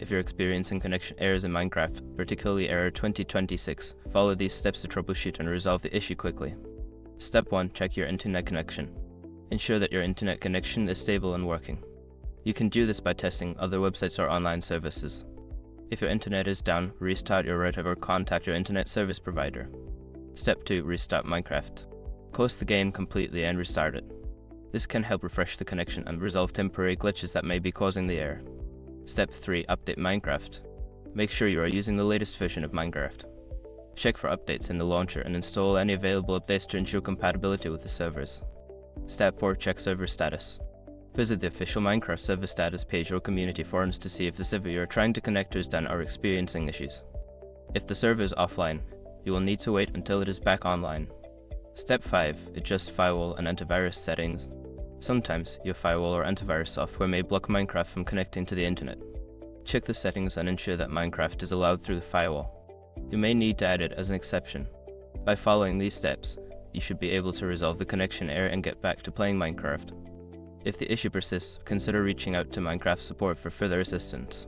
If you're experiencing connection errors in Minecraft, particularly error 2026, follow these steps to troubleshoot and resolve the issue quickly. Step 1. Check your internet connection. Ensure that your internet connection is stable and working. You can do this by testing other websites or online services. If your internet is down, restart your router or contact your internet service provider. Step 2. Restart Minecraft. Close the game completely and restart it. This can help refresh the connection and resolve temporary glitches that may be causing the error. Step 3. Update Minecraft. Make sure you are using the latest version of Minecraft. Check for updates in the launcher and install any available updates to ensure compatibility with the servers. Step 4. Check server status. Visit the official Minecraft server status page or community forums to see if the server you are trying to connect to is down or experiencing issues. If the server is offline, you will need to wait until it is back online. Step 5. Adjust firewall and antivirus settings. Sometimes your firewall or antivirus software may block Minecraft from connecting to the internet. Check the settings and ensure that Minecraft is allowed through the firewall. You may need to add it as an exception. By following these steps, you should be able to resolve the connection error and get back to playing Minecraft. If the issue persists, consider reaching out to Minecraft support for further assistance.